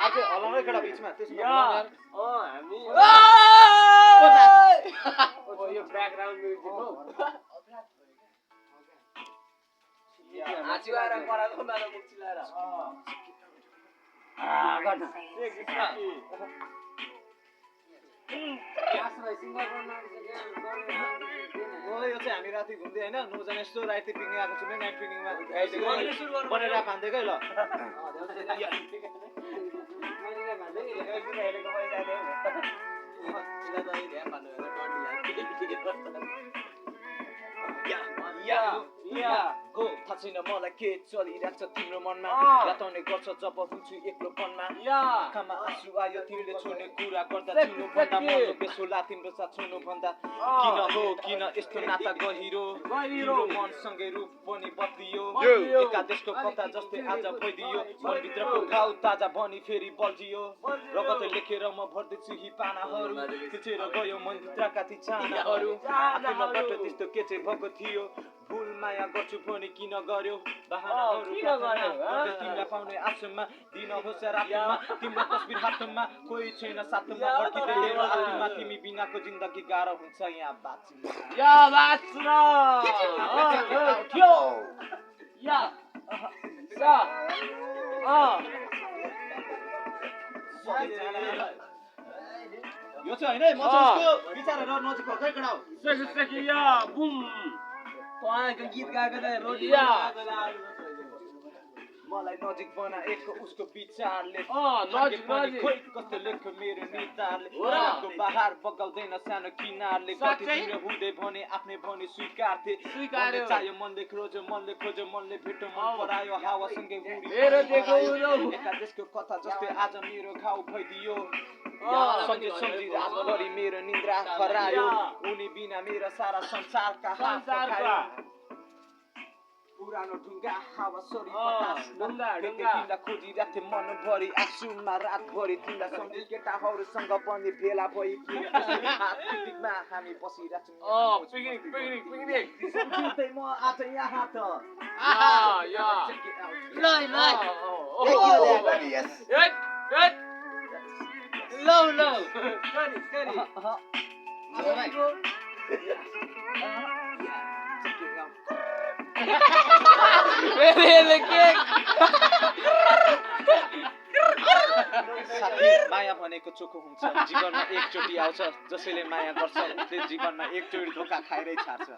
आज हलाउनै खडा बिचमा त्यसमा यार हामी यो ब्याकग्राउन्ड म्युजिक हो आछुआएर पराको माला मुक्चिलाएर गर्न यो चाहिँ हामी राति घुम्दै हैन नौजना यस्तो राति पिकनिक आएको छौँ नाइट पिकनिकमा बनाएर खाँदैकै ल हो थाहा छैन मलाई के चलिरहेछ तिम्रो मनमा याताउने गर्छ जब हुन्छु एक्लोपनमा आँखामा आँसु आयो तिमीले छोड्ने कुरा गर्दा चिन्नु भन्दा मन बेसोला तिम्रो साथ छोड्नु भन्दा किन हो किन यस्तो नाता गहिरो तिम्रो मनसँगै रूप पनि बदलियो एकादेशको कथा जस्तै आज भइदियो मनभित्रको घाउ ताजा बनी फेरि बल्झियो रगतै लेखेर म भर्दैछु यी पानाहरू खिचेर गयो मनभित्रका ती चाहनाहरू आफूबाट त्यस्तो के चाहिँ भएको थियो भुल माया गर्छु भने किन गर्यो बहानाहरू तिमीलाई पाउने आशमा दिन होस् रातमा तिम्रो तस्बिर हातमा कोही छैन साथमा फर्किँदै लिएर आफूमा तिमी बिनाको जिन्दगी गाह्रो हुन्छ यहाँ बाँच्नु यो चाहिँ हैन म चाहिँ यसको विचारहरु नजिक भर्खरै गडाउ तपाईको गीत गाएको त रोटी मलाई नजिक बनाएको उसको विचारले नजिक खोइ कस्तो लेख्यो मेरो नितारले को बाहर बगाउँदैन सानो किनारले कति तिम्रो हुँदै भने आफ्नै भने स्वीकार्थे चाह्यो मनले खोज्यो मनले भेट्यो मन परायो हावासँगै उडी एका देशको कथा जस्तै आज मेरो घाउ भइदियो सम्झी रातभरि मेरो निद्रा खरायो उनी बिना मेरो सारा संसारका हात पखायो पुरानो ढुङ्गा हावा सरी बतास तिमीलाई खोजिरहेथे मनभरि आँसुमा रातभरि तिमीलाई सम्झी केटाहरूसँग पनि भेला भई पिकनिकमा हामी बसिरहेछौँ म आज यहाँ त साथी माया भनेको चोखो हुन्छ जीवनमा एकचोटि आउँछ जसैले माया गर्छ उसले जीवनमा एकचोटि धोका खाएरै छाड्छ